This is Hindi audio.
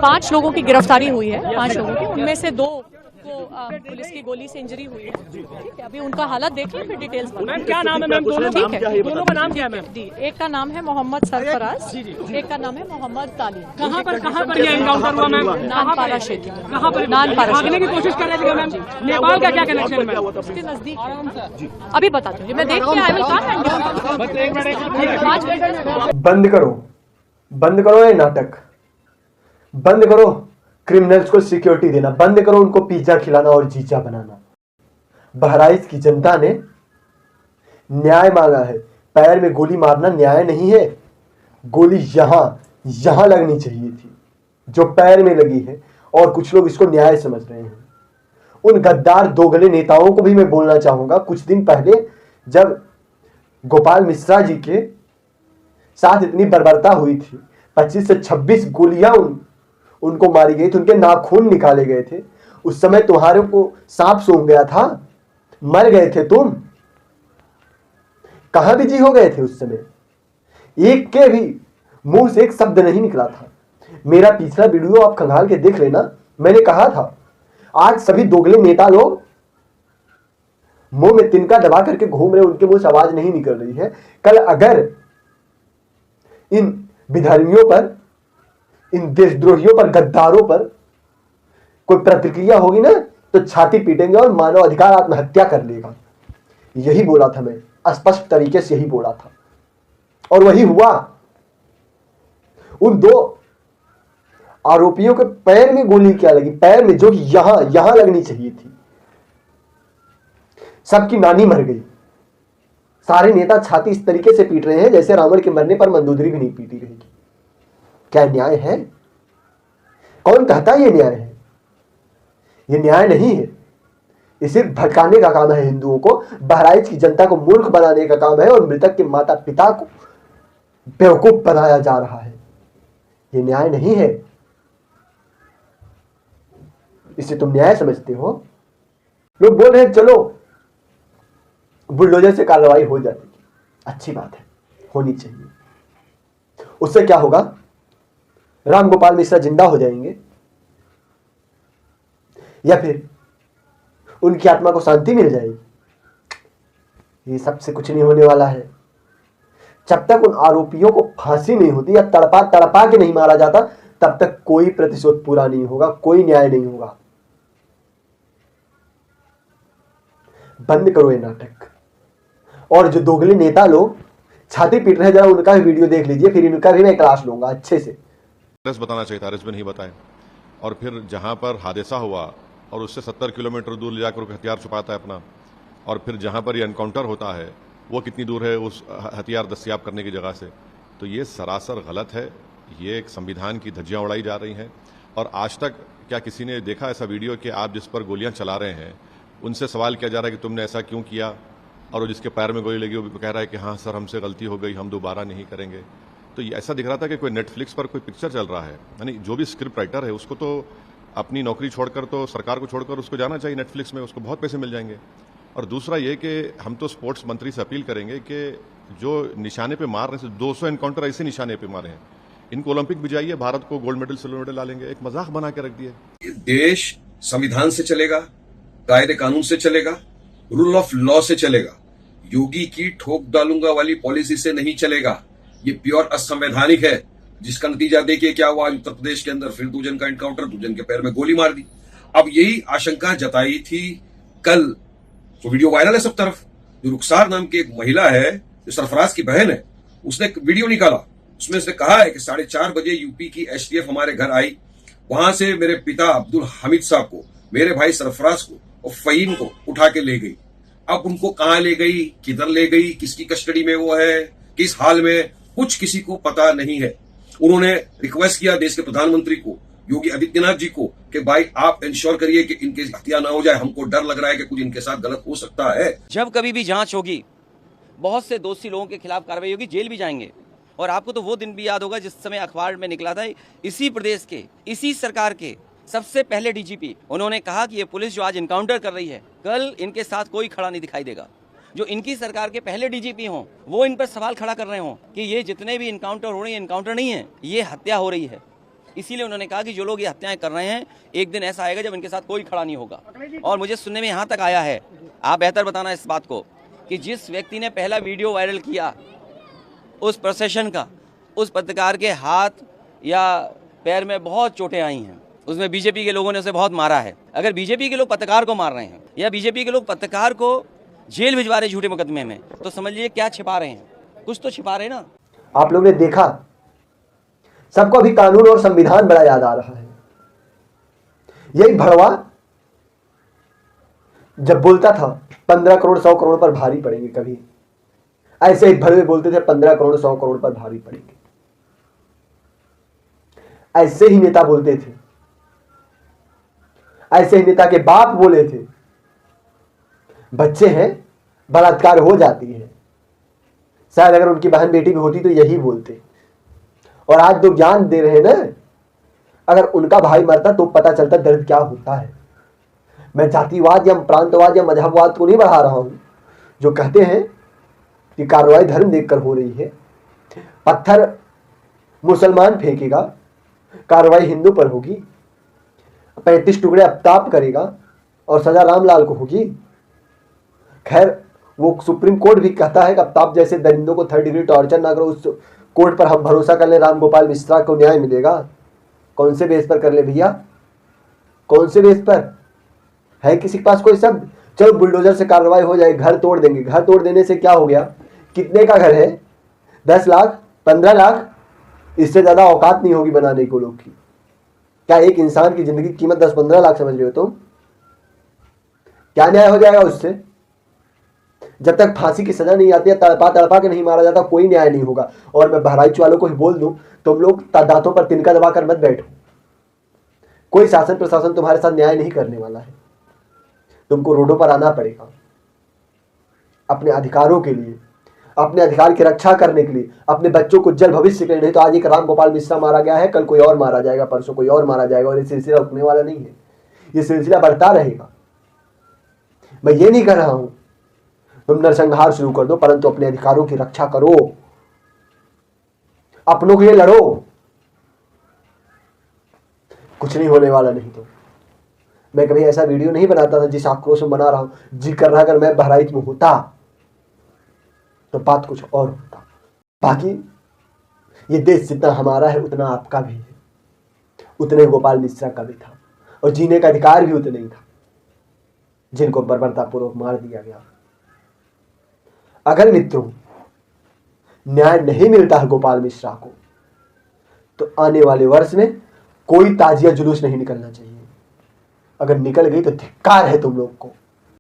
5 लोगों की गिरफ्तारी हुई है, 5 लोगों की, उनमें से 2 को पुलिस की गोली से इंजरी हुई है। ठीक है, अभी उनका हालत देख लें, फिर डिटेल्स। मैम क्या नाम है मैम? दोनों ठीक है, दोनों का नाम क्या है मैम? जी, एक का नाम है मोहम्मद सरफराज, एक का नाम है मोहम्मद तालिब। कहाँ पर ये एनकाउंटर हुआ मैम? नानपारा क्षेत्र में। कहाँ पर? नानपारा भागने की कोशिश कर रहे थे मैम? नेपाल का क्या कनेक्शन है? उसके नजदीक अभी बताती हूँ, मैं देख के आई विल कम। बंद करो ये नाटक, बंद करो क्रिमिनल्स को सिक्योरिटी देना, बंद करो उनको पिज्जा खिलाना और जीजा बनाना। बहराइच की जनता ने न्याय मांगा है। पैर में गोली मारना न्याय नहीं है। गोली यहां लगनी चाहिए थी जो पैर में लगी है, और कुछ लोग इसको न्याय समझ रहे हैं। उन गद्दार दोगले नेताओं को भी मैं बोलना चाहूंगा, कुछ दिन पहले जब गोपाल मिश्रा जी के साथ इतनी बर्बरता हुई थी, 25 से 26 गोलियां उनको मारी गई थी, उनके नाखून निकाले गए थे। उस समय तुम्हारे को सांप सूंघ गया था, मर गए थे तुम। कहां बिजी हो गए थे उस समय? एक के भी मुंह से एक शब्द नहीं निकला था। मेरा पिछला वीडियो आप खंगाल के देख लेना, मैंने कहा था आज सभी दोगले नेता लोग मुंह में तिनका दबा करके घूम रहे, उनके मुंह से आवाज नहीं निकल रही है। कल अगर इन विधर्मियों पर, इन देशद्रोहियों पर, गद्दारों पर कोई प्रतिक्रिया होगी ना, तो छाती पीटेंगे और मानव अधिकार आत्महत्या कर लेगा। यही बोला था मैं, स्पष्ट तरीके से यही बोला था, और वही हुआ। उन 2 आरोपियों के पैर में गोली क्या लगी? पैर में, जो यहां लगनी चाहिए थी। सबकी नानी मर गई। सारे नेता छाती इस तरीके से पीट रहे हैं जैसे रावण के मरने पर मंदोदरी भी नहीं पीटी रहेगी। क्या न्याय है? कौन कहता है ये न्याय है? ये न्याय नहीं है। ये सिर्फ भटकाने का काम है हिंदुओं को, बहराइच की जनता को मूर्ख बनाने का काम है, और मृतक के माता पिता को बेवकूफ बनाया जा रहा है। ये न्याय नहीं है। इसे तुम न्याय समझते हो? लोग बोल रहे हैं चलो बुलडोजर से कार्रवाई हो जाएगी। अच्छी बात है, होनी चाहिए। उससे क्या होगा? राम गोपाल मिश्रा जिंदा हो जाएंगे, या फिर उनकी आत्मा को शांति मिल जाएगी। ये सबसे कुछ नहीं होने वाला है। जब तक उन आरोपियों को फांसी नहीं होती या तड़पा के नहीं मारा जाता, तब तक कोई प्रतिशोध पूरा नहीं होगा, कोई न्याय नहीं होगा। बंद करो ये नाटक। और जो दोगले नेता लोग छाती पीट रहे हैं, जरा उनका भी वीडियो देख लीजिए, फिर इनका भी मैं क्लास लूंगा अच्छे से। एड्रेस बताना चाहिए था, एड्रेस भी नहीं बताएं। और फिर जहां पर हादसा हुआ और उससे 70 किलोमीटर दूर ले जाकर हथियार छुपाता है अपना, और फिर जहां पर ये एनकाउंटर होता है वो कितनी दूर है उस हथियार दस्तयाब करने की जगह से। तो ये सरासर गलत है। ये एक संविधान की धज्जियां उड़ाई जा रही हैं। और आज तक क्या किसी ने देखा ऐसा वीडियो कि आप जिस पर गोलियां चला रहे हैं उनसे सवाल किया जा रहा है कि तुमने ऐसा क्यों किया, और वो जिसके पैर में गोली लगी वो कह रहा है कि हाँ सर हमसे गलती हो गई, हम दोबारा नहीं करेंगे। तो ये ऐसा दिख रहा था कि कोई नेटफ्लिक्स पर कोई पिक्चर चल रहा है। यानी जो भी स्क्रिप्ट राइटर है उसको तो अपनी नौकरी छोड़कर, तो सरकार को छोड़कर उसको जाना चाहिए नेटफ्लिक्स में, उसको बहुत पैसे मिल जाएंगे। और दूसरा ये कि हम तो स्पोर्ट्स मंत्री से अपील करेंगे कि जो निशाने पे मार रहे हैं, 200 एनकाउंटर ऐसे निशाने पे मारे हैं, इनको ओलंपिक भी जाइए, भारत को गोल्ड मेडल सिल्वर मेडल ला लेंगे। एक मजाक बना के रख दिए। देश संविधान से चलेगा, कायदे कानून से चलेगा, रूल ऑफ लॉ से चलेगा। योगी की ठोक डालूंगा वाली पॉलिसी से नहीं चलेगा। ये प्योर असंवैधानिक है, जिसका नतीजा देखिए क्या हुआ। उत्तर प्रदेश के अंदर फिर 2 जन का एनकाउंटर, 2 जन के पैर में गोली मार दी। अब यही आशंका जताई थी कल, तो वीडियो वायरल है सब तरफ। जो रुखसार नाम की एक महिला है, जो सरफराज की बहन है, उसने एक वीडियो निकाला। उसमें उसने कहा है कि 4:30 बजे यूपी की एसटीएफ हमारे घर आई, वहां से मेरे पिता अब्दुल हामिद साहब को, मेरे भाई सरफराज को और फहीम को उठा के ले गई। अब उनको कहां ले गई, किधर ले गई, किसकी कस्टडी में वो है, किस हाल में, कुछ किसी को पता नहीं है। उन्होंने रिक्वेस्ट किया देश के प्रधानमंत्री को, योगी आदित्यनाथ जी को, कि भाई आप इंश्योर करिए कि इनकी हत्या ना हो जाए, हमको डर लग रहा है कि कुछ इनके साथ गलत हो सकता है। जब कभी भी जांच होगी, बहुत से दोषी लोगों के खिलाफ कार्रवाई होगी, जेल भी जाएंगे। और आपको तो वो दिन भी याद होगा जिस समय अखबार में निकला था, इसी प्रदेश के, इसी सरकार के सबसे पहले डीजीपी, उन्होंने कहा कि ये पुलिस जो आज इनकाउंटर कर रही है, कल इनके साथ कोई खड़ा नहीं दिखाई देगा। जो इनकी सरकार के पहले डीजीपी हों, वो इन पर सवाल खड़ा कर रहे हों कि ये जितने भी इनकाउंटर हो रहे हैं, इनकाउंटर नहीं है, ये हत्या हो रही है। इसीलिए उन्होंने कहा कि जो लोग ये हत्याएं कर रहे हैं, एक दिन ऐसा आएगा जब इनके साथ कोई खड़ा नहीं होगा। और मुझे सुनने में यहाँ तक आया है, आप बेहतर बताना इस बात को, कि जिस व्यक्ति ने पहला वीडियो वायरल किया उस प्रोसेशन का, उस पत्रकार के हाथ या पैर में बहुत चोटें आई हैं। उसमें बीजेपी के लोगों ने उसे बहुत मारा है। अगर बीजेपी के लोग पत्रकार को मार रहे हैं या बीजेपी के लोग पत्रकार को जेल भिजवा रहे झूठे मुकदमे में, तो समझ लीजिए क्या छिपा रहे हैं, कुछ तो छिपा रहे हैं ना। आप लोगों ने देखा, सबको अभी कानून और संविधान बड़ा याद आ रहा है। यही भड़वा जब बोलता था 15 करोड़ 100 करोड़ पर भारी पड़ेंगे, कभी ऐसे ही भड़वे बोलते थे 15 करोड़ 100 करोड़ पर भारी पड़ेंगे। ऐसे ही नेता बोलते थे, ऐसे ही नेता के बाप बोले थे, बच्चे हैं बलात्कार हो जाती है। शायद अगर उनकी बहन बेटी भी होती तो यही बोलते। और आज जो ज्ञान दे रहे हैं ना, अगर उनका भाई मरता तो पता चलता दर्द क्या होता है। मैं जातिवाद या प्रांतवाद या मजहबवाद को नहीं बढ़ा रहा हूं। जो कहते हैं कि कार्रवाई धर्म देखकर हो रही है, पत्थर मुसलमान फेंकेगा, कार्रवाई हिंदू पर होगी, 35 टुकड़े अपताप करेगा और सजा रामलाल को होगी। खैर, वो सुप्रीम कोर्ट भी कहता है कि अपताप जैसे दरिंदों को 3rd डिग्री टॉर्चर ना करो, उस कोर्ट पर हम भरोसा कर ले, राम गोपाल मिश्रा को न्याय मिलेगा। कौन से बेस पर कर ले भैया, कौन से बेस पर? है किसी के पास कोई शब्द? चलो बुलडोजर से कार्रवाई हो जाए, घर तोड़ देंगे। घर तोड़ देने से क्या हो गया? कितने का घर है? 10 लाख 15 लाख, इससे ज्यादा औकात नहीं होगी बनाने को लोग की। क्या एक इंसान की जिंदगी की कीमत 10-15 लाख समझ रहे हो तुम? क्या न्याय हो जाएगा उससे? जब तक फांसी की सजा नहीं आती है, तड़पा के नहीं मारा जाता, कोई न्याय नहीं होगा। और मैं बहराइच वालों को ही बोल दूं, तुम लोग दांतों पर तिनका दबाकर मत बैठो। कोई शासन प्रशासन तुम्हारे साथ न्याय नहीं करने वाला है। तुमको रोडों पर आना पड़ेगा अपने अधिकारों के लिए, अपने अधिकार की रक्षा करने के लिए, अपने बच्चों को उज्जवल भविष्य के लिए। नहीं तो आज एक राम गोपाल मिश्रा मारा गया है, कल कोई और मारा जाएगा, परसों कोई और मारा जाएगा, और ये सिलसिला रुकने वाला नहीं है। ये सिलसिला बढ़ता रहेगा। मैं ये नहीं कर रहा हूं तुम नरसंहार शुरू कर दो, परंतु अपने अधिकारों की रक्षा करो, अपनों के लिए लड़ो। कुछ नहीं होने वाला। नहीं तो मैं कभी ऐसा वीडियो नहीं बनाता था जिस आक्रोश में बना रहा हूं। जी कर रहा, अगर मैं बहराइच में होता तो बात कुछ और होता। बाकी ये देश जितना हमारा है उतना आपका भी है, उतने गोपाल मिश्रा का भी था, और जीने का अधिकार भी उतना ही था, जिनको बर्बरतापूर्वक मार दिया गया। अगर मित्रों न्याय नहीं मिलता है गोपाल मिश्रा को, तो आने वाले वर्ष में कोई ताजिया जुलूस नहीं निकलना चाहिए। अगर निकल गई तो धिक्कार है तुम लोग को।